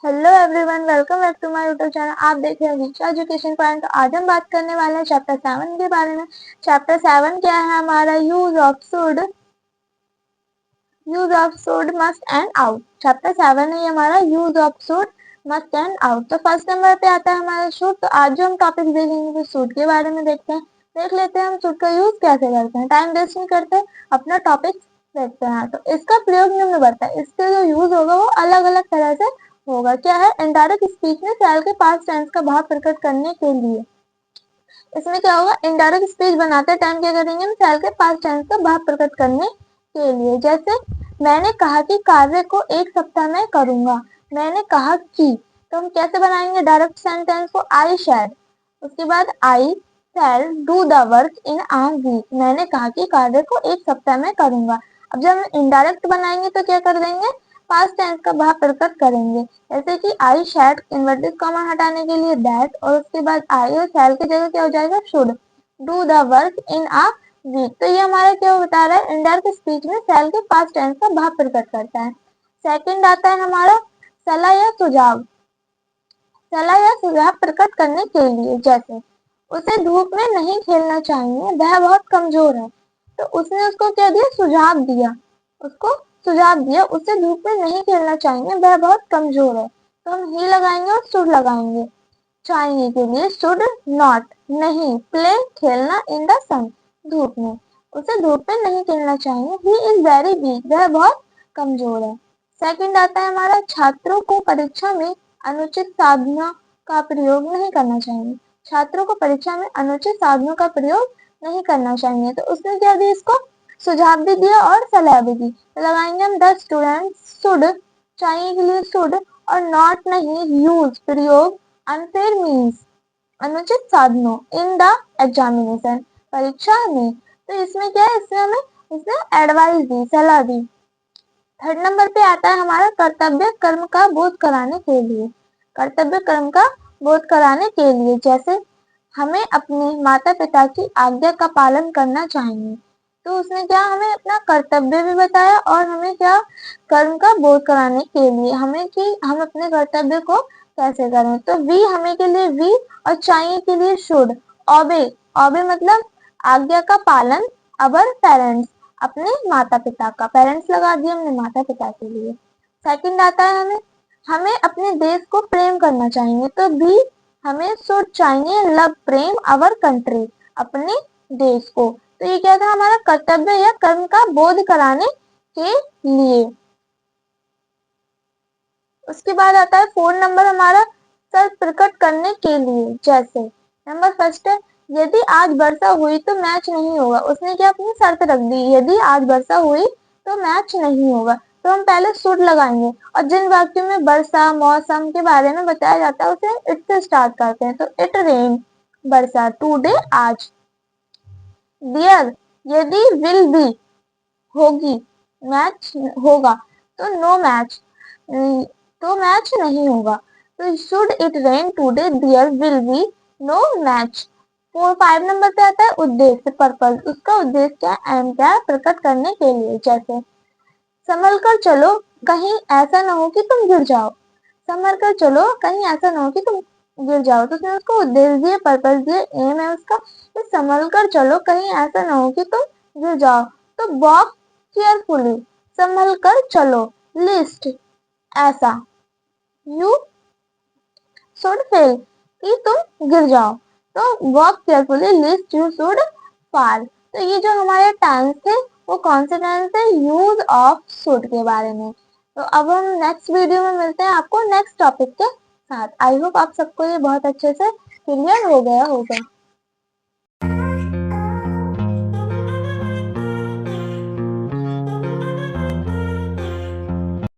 Hello everyone, welcome back to my YouTube channel. आप देख रहे हैं दीक्षा एजुकेशन पॉइंट। तो आज हम बात करने वाले हैं चैप्टर 7 के बारे में। चैप्टर 7 क्या है हमारा? Use of should must and out. Chapter 7 है हमारा use of should must and out. तो फर्स्ट नंबर पे आता है हमारा शुड। तो आज जो हम टॉपिक देखेंगे वो शुड के बारे में देखते हैं। देख लेते हैं हम शुड का यूज कैसे करते हैं। टाइम वेस्ट नहीं करते, अपना टॉपिक देखते हैं। तो इसका प्रयोग निम्न बढ़ता है। इसका जो यूज होगा वो अलग अलग तरह से होगा। क्या है? इनडायरेक्ट स्पीच में सेल के पास्ट टेंस का भाव प्रकट करने के लिए। इसमें क्या होगा? इनडायरेक्ट स्पीच बनाते टाइम क्या करेंगे हम? सेल के पास्ट टेंस का भाव प्रकट करने के लिए। जैसे मैंने कहा कि कार्य को 1 सप्ताह में करूंगा। मैंने कहा कि, तो हम कैसे बनाएंगे डायरेक्ट सेंटेंस को? आई शैल, उसके बाद I shall do the work in a week. मैंने कहा कि कार्य को 1 सप्ताह में करूंगा। अब जब हम इनडायरेक्ट बनाएंगे तो क्या कर देंगे? पास्ट टेंस का भाव प्रकट करेंगे। जैसे कि आई शैड, इन्वर्टेड कॉमा हटाने के लिए दैट, और उसके बाद आई और शैल की जगह क्या हो जाएगा? Should do the work in a week. तो ये हमारा क्या बता रहा है? इनडायरेक्ट स्पीच में शैल के पास्ट टेंस का भाव प्रकट करता है। सेकंड आता है हमारा सलाह या सुझाव। सलाह या सुझाव प्रकट करने के लिए, जैसे उसे धूप में नहीं खेलना चाहिए, वह बहुत कमजोर है। तो उसने उसको क्या दिया? सुझाव दिया। उसको सुझाव दिया, उसे धूप में नहीं खेलना चाहिए, वह बहुत कमजोर है। तो हम ही लगाएंगे और शुड लगाएंगे। चाहिए के लिए शुड नॉट, नहीं, प्ले खेलना इन द सन, धूप में। उसे धूप में नहीं खेलना चाहिए। ही इज वेरी वीक, वह बहुत कमजोर है। सेकंड आता है हमारा छात्रों को परीक्षा में अनुचित साधनों का प्रयोग नहीं करना चाहिए। छात्रों को परीक्षा में अनुचित साधनों का प्रयोग नहीं करना चाहिए। तो उसने क्या दिया? इसको सुझाव भी दिया और सलाह भी दी। तो लगाएंगे हम द स्टूडेंट्स शुड, चाहिए के लिए शुड, और नॉट नहीं, यूज प्रयोग अनफेयर मीन्स अनुचित साधनों इन द एग्जामिनेशन, परीक्षा में। तो इसमें क्या है? इसमें हमें इसने एडवाइस दी, सलाह दी। थर्ड नंबर पे आता है हमारा कर्तव्य कर्म का बोध कराने के लिए। कर्तव्य कर्म का बोध कराने के लिए, जैसे हमें अपने माता पिता की आज्ञा का पालन करना चाहिए। तो उसने क्या हमें अपना कर्तव्य भी बताया और हमें क्या कर्म का बोध कराने के लिए हमें कि हम अपने कर्तव्य को कैसे करें। तो वी हमें के लिए वी, और चाहिए के लिए शुड। ऑबे, ऑबे मतलब आज्ञा का पालन। अवर पेरेंट्स, अपने माता पिता का, पेरेंट्स लगा दिया हमने माता पिता के लिए। सेकंड आता है हमें अपने देश को प्रेम करना चाहिए। तो भी हमें शुड चाहिए लव प्रेम अवर कंट्री, अपने देश को। तो ये क्या था? हमारा कर्तव्य या कर्म का बोध कराने के लिए। उसके बाद आता है 4 नंबर हमारा सर्व प्रकट करने के लिए। जैसे नंबर फर्स्ट है, यदि आज वर्षा हुई तो मैच नहीं होगा। उसने क्या अपनी शर्त रख दी? यदि आज वर्षा हुई तो मैच नहीं होगा। तो हम पहले शुड लगाएंगे, और जिन वाक्यों में वर्षा मौसम के बारे में बताया जाता है उसे इट से स्टार्ट करते हैं। तो इट रेन, वर्षा, टुडे, आज। डियर, यदि, विल बी, होगी, मैच, होगा, तो नो मैच, तो मैच नहीं होगा। तो should it rain today, there will be no match. 5 number पे आता है उद्देश्य, पर्पज। उसका उद्देश्य क्या? एम क्या? प्रकट करने के लिए। जैसे संभल कर चलो, कहीं ऐसा ना हो कि तुम गिर जाओ। संभल कर चलो, कहीं ऐसा ना हो कि तुम गिर जाओ। तो उसने उसको उद्देश्य दिए, पर्पज दिए, एम है उसका। तो संभल कर चलो, कहीं ऐसा ना हो कि तुम गिर जाओ। तो वॉक केयरफुली, संभल कर चलो। लिस्ट, ऐसा। यू शुड फेल, कि तुम गिर जाओ। तो walk carefully, list you should fall. तो ये जो हमारे टेंस थे वो कौन से टेंस है? यूज ऑफ शुड के बारे में। तो अब हम नेक्स्ट वीडियो में मिलते हैं आपको नेक्स्ट टॉपिक के साथ। आई होप आप सबको ये बहुत अच्छे से क्लियर हो गया होगा।